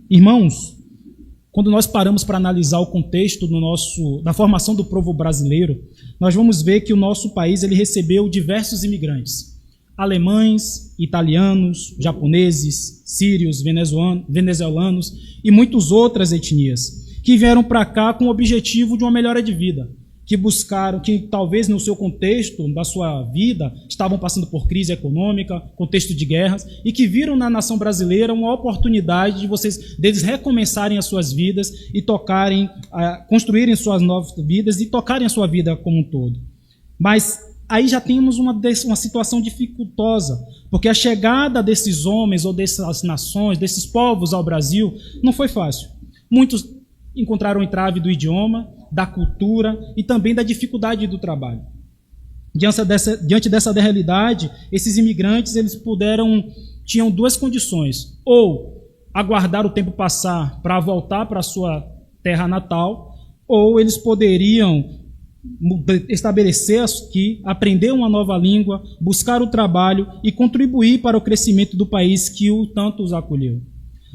Irmãos, quando nós paramos para analisar o contexto da formação do povo brasileiro, nós vamos ver que o nosso país ele recebeu diversos imigrantes. Alemães, italianos, japoneses, sírios, venezuelanos e muitas outras etnias, que vieram para cá com o objetivo de uma melhora de vida, que buscaram, que talvez no seu contexto da sua vida estavam passando por crise econômica, contexto de guerras, e que viram na nação brasileira uma oportunidade deles recomeçarem as suas vidas e construírem suas novas vidas e tocarem a sua vida como um todo. Mas aí já temos uma situação dificultosa, porque a chegada desses homens ou dessas nações, desses povos ao Brasil, não foi fácil. Muitos encontraram o entrave do idioma, da cultura e também da dificuldade do trabalho. Diante dessa realidade, esses imigrantes tinham duas condições: ou aguardar o tempo passar para voltar para a sua terra natal, ou eles poderiam estabelecer aqui, aprender uma nova língua, buscar o trabalho e contribuir para o crescimento do país que tanto os acolheu.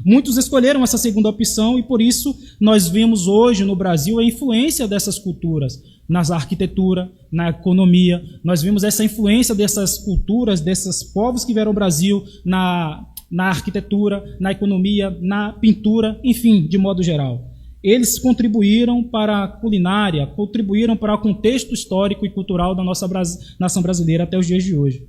Muitos escolheram essa segunda opção e, por isso, nós vemos hoje no Brasil a influência dessas culturas na arquitetura, na economia. Nós vemos essa influência dessas culturas, desses povos que vieram ao Brasil na arquitetura, na economia, na pintura, enfim, de modo geral. Eles contribuíram para a culinária, contribuíram para o contexto histórico e cultural da nossa nação brasileira até os dias de hoje.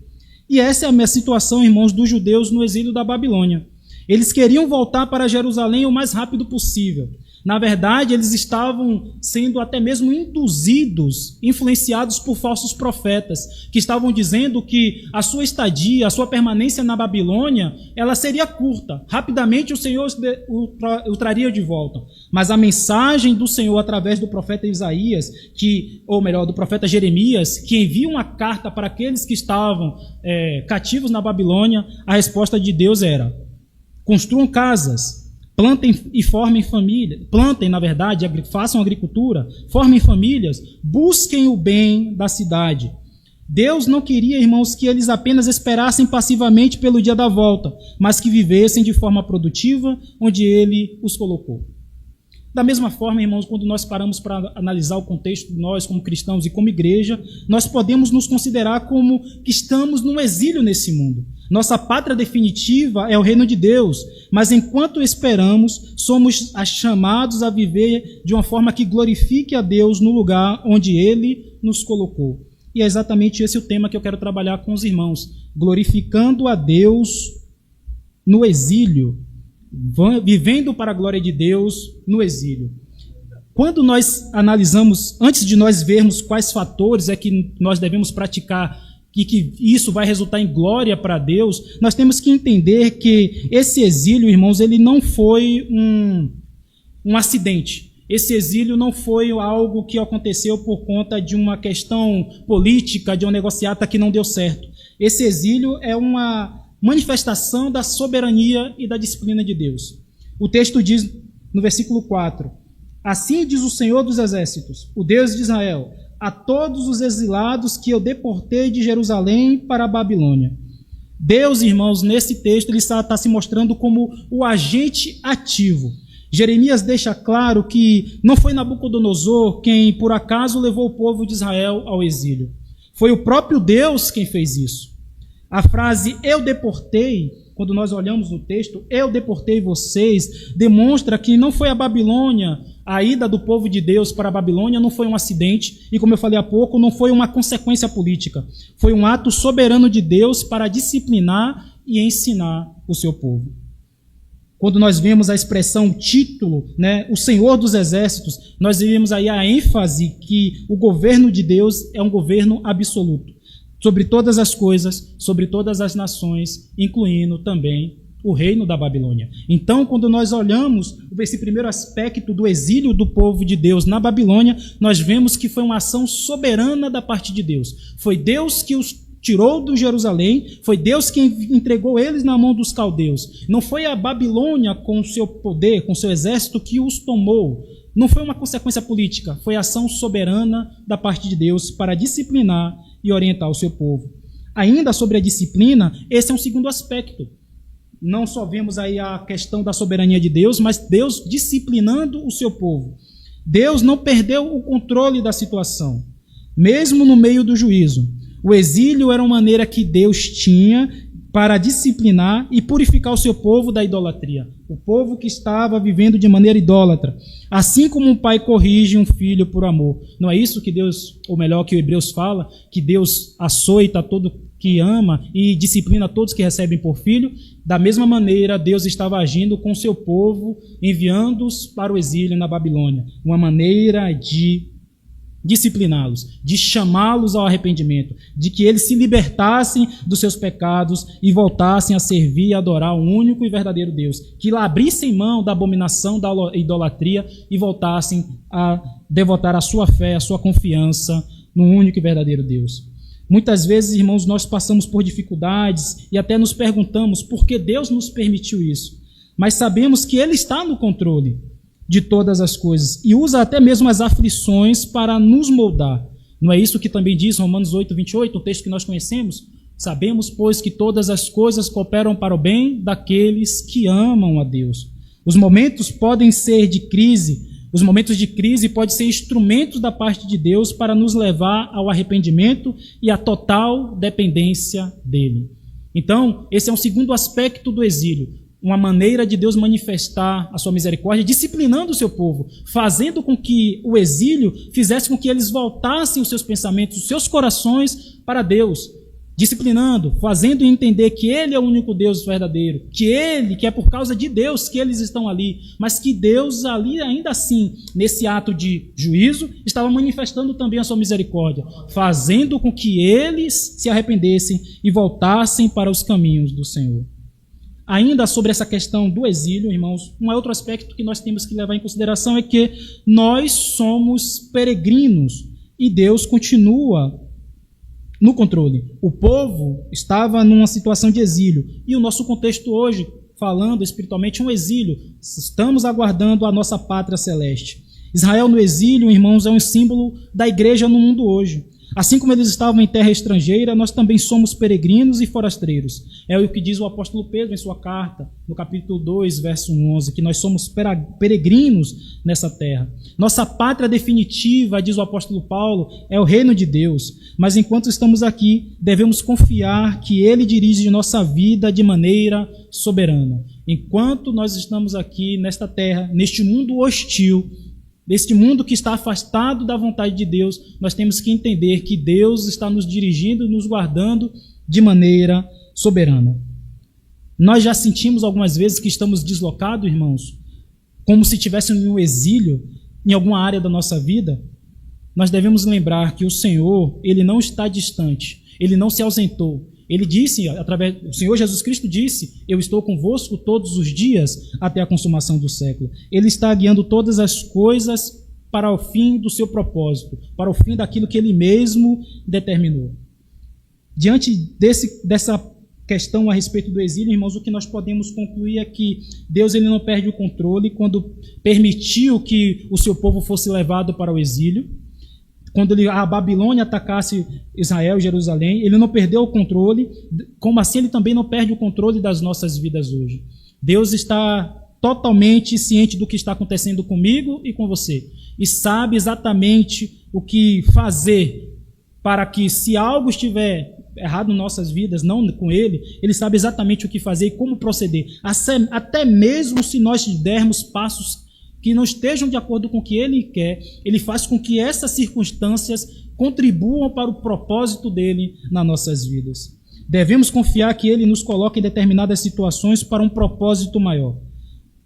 E essa é a minha situação, irmãos, dos judeus no exílio da Babilônia. Eles queriam voltar para Jerusalém o mais rápido possível. Na verdade, eles estavam sendo até mesmo induzidos, influenciados por falsos profetas, que estavam dizendo que a sua estadia, a sua permanência na Babilônia, ela seria curta. Rapidamente o Senhor o traria de volta. Mas a mensagem do Senhor através do profeta Isaías, do profeta Jeremias, que envia uma carta para aqueles que estavam cativos na Babilônia, a resposta de Deus era: construam casas, plantem e formem família. Plantem, na verdade, façam agricultura, formem famílias, busquem o bem da cidade. Deus não queria, irmãos, que eles apenas esperassem passivamente pelo dia da volta, mas que vivessem de forma produtiva onde Ele os colocou. Da mesma forma, irmãos, quando nós paramos para analisar o contexto de nós como cristãos e como igreja, nós podemos nos considerar como que estamos num exílio nesse mundo. Nossa pátria definitiva é o reino de Deus, mas enquanto esperamos, somos chamados a viver de uma forma que glorifique a Deus no lugar onde Ele nos colocou. E é exatamente esse o tema que eu quero trabalhar com os irmãos, glorificando a Deus no exílio, vivendo para a glória de Deus no exílio. Quando nós analisamos, antes de nós vermos quais fatores é que nós devemos praticar e que isso vai resultar em glória para Deus, nós temos que entender que esse exílio, irmãos, ele não foi um acidente. Esse exílio não foi algo que aconteceu por conta de uma questão política, de uma negociata que não deu certo. Esse exílio é uma manifestação da soberania e da disciplina de Deus. O texto diz, no versículo 4, assim diz o Senhor dos Exércitos, o Deus de Israel, a todos os exilados que eu deportei de Jerusalém para a Babilônia. Deus, irmãos, nesse texto, ele está se mostrando como o agente ativo. Jeremias deixa claro que não foi Nabucodonosor quem, por acaso, levou o povo de Israel ao exílio. Foi o próprio Deus quem fez isso. A frase eu deportei, quando nós olhamos no texto, eu deportei vocês, demonstra que não foi a Babilônia, a ida do povo de Deus para a Babilônia não foi um acidente, e como eu falei há pouco, não foi uma consequência política. Foi um ato soberano de Deus para disciplinar e ensinar o seu povo. Quando nós vemos a expressão título, o Senhor dos Exércitos, nós vemos aí a ênfase que o governo de Deus é um governo absoluto. Sobre todas as coisas, sobre todas as nações, incluindo também o reino da Babilônia. Então, quando nós olhamos esse primeiro aspecto do exílio do povo de Deus na Babilônia, nós vemos que foi uma ação soberana da parte de Deus. Foi Deus que os tirou do Jerusalém, foi Deus quem entregou eles na mão dos caldeus. Não foi a Babilônia com seu poder, com seu exército que os tomou. Não foi uma consequência política, foi a ação soberana da parte de Deus para disciplinar e orientar o seu povo. Ainda sobre a disciplina, esse é um segundo aspecto. não só vemos aí a questão da soberania de Deus, mas Deus disciplinando o seu povo. Deus não perdeu o controle da situação, mesmo no meio do juízo. O exílio era uma maneira que Deus tinha para disciplinar e purificar o seu povo da idolatria. O povo que estava vivendo de maneira idólatra. Assim como um pai corrige um filho por amor. Não é isso que Deus, ou melhor, que o Hebreus fala, que Deus açoita todo que ama e disciplina todos que recebem por filho? Da mesma maneira, Deus estava agindo com o seu povo, enviando-os para o exílio na Babilônia. Uma maneira de discipliná-los, de chamá-los ao arrependimento, de que eles se libertassem dos seus pecados e voltassem a servir e adorar o único e verdadeiro Deus, que abrissem mão da abominação da idolatria e voltassem a devotar a sua fé, a sua confiança no único e verdadeiro Deus. Muitas vezes, irmãos, nós passamos por dificuldades e até nos perguntamos por que Deus nos permitiu isso, mas sabemos que Ele está no controle de todas as coisas, e usa até mesmo as aflições para nos moldar. Não é isso que também diz Romanos 8, 28, o texto que nós conhecemos? Sabemos, pois, que todas as coisas cooperam para o bem daqueles que amam a Deus. Os momentos podem ser de crise, os momentos de crise podem ser instrumentos da parte de Deus para nos levar ao arrependimento e à total dependência dele. Então, esse é um segundo aspecto do exílio. Uma maneira de Deus manifestar a sua misericórdia, disciplinando o seu povo, fazendo com que o exílio fizesse com que eles voltassem os seus pensamentos, os seus corações para Deus, disciplinando, fazendo entender que Ele é o único Deus verdadeiro, que é por causa de Deus que eles estão ali, mas que Deus ali, ainda assim, nesse ato de juízo, estava manifestando também a sua misericórdia, fazendo com que eles se arrependessem e voltassem para os caminhos do Senhor. Ainda sobre essa questão do exílio, irmãos, um outro aspecto que nós temos que levar em consideração é que nós somos peregrinos e Deus continua no controle. O povo estava numa situação de exílio e o nosso contexto hoje, falando espiritualmente, é um exílio. Estamos aguardando a nossa pátria celeste. Israel no exílio, irmãos, é um símbolo da igreja no mundo hoje. Assim como eles estavam em terra estrangeira, nós também somos peregrinos e forasteiros. É o que diz o apóstolo Pedro em sua carta, no capítulo 2, verso 11, que nós somos peregrinos nessa terra. Nossa pátria definitiva, diz o apóstolo Paulo, é o reino de Deus. Mas enquanto estamos aqui, devemos confiar que Ele dirige nossa vida de maneira soberana. Enquanto nós estamos aqui nesta terra, neste mundo hostil, deste mundo que está afastado da vontade de Deus, nós temos que entender que Deus está nos dirigindo, nos guardando de maneira soberana. Nós já sentimos algumas vezes que estamos deslocados, irmãos, como se estivéssemos em um exílio em alguma área da nossa vida. Nós devemos lembrar que o Senhor, Ele não está distante, Ele não se ausentou. Ele disse, o Senhor Jesus Cristo disse, eu estou convosco todos os dias até a consumação do século. Ele está guiando todas as coisas para o fim do seu propósito, para o fim daquilo que Ele mesmo determinou. Diante dessa questão a respeito do exílio, irmãos, o que nós podemos concluir é que Deus ele não perde o controle quando permitiu que o seu povo fosse levado para o exílio. Quando a Babilônia atacasse Israel e Jerusalém, ele não perdeu o controle, como assim ele também não perde o controle das nossas vidas hoje. Deus está totalmente ciente do que está acontecendo comigo e com você, e sabe exatamente o que fazer para que, se algo estiver errado em nossas vidas, não com Ele sabe exatamente o que fazer e como proceder, até mesmo se nós dermos passos que não estejam de acordo com o que Ele quer, Ele faz com que essas circunstâncias contribuam para o propósito dEle nas nossas vidas. Devemos confiar que Ele nos coloca em determinadas situações para um propósito maior.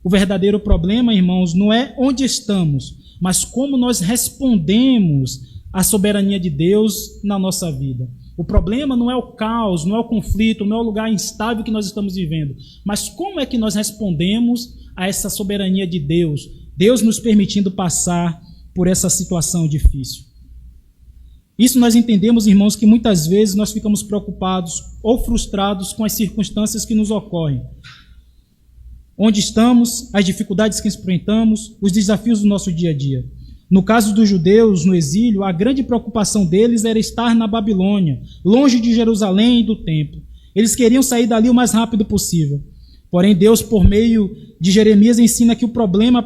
O verdadeiro problema, irmãos, não é onde estamos, mas como nós respondemos à soberania de Deus na nossa vida. O problema não é o caos, não é o conflito, não é o lugar instável que nós estamos vivendo, mas como é que nós respondemos a essa soberania de Deus, Deus nos permitindo passar por essa situação difícil. Isso nós entendemos, irmãos, que muitas vezes nós ficamos preocupados ou frustrados com as circunstâncias que nos ocorrem. Onde estamos, as dificuldades que enfrentamos, os desafios do nosso dia a dia. No caso dos judeus no exílio, a grande preocupação deles era estar na Babilônia, longe de Jerusalém e do templo. Eles queriam sair dali o mais rápido possível. Porém, Deus, por meio de Jeremias, ensina que o problema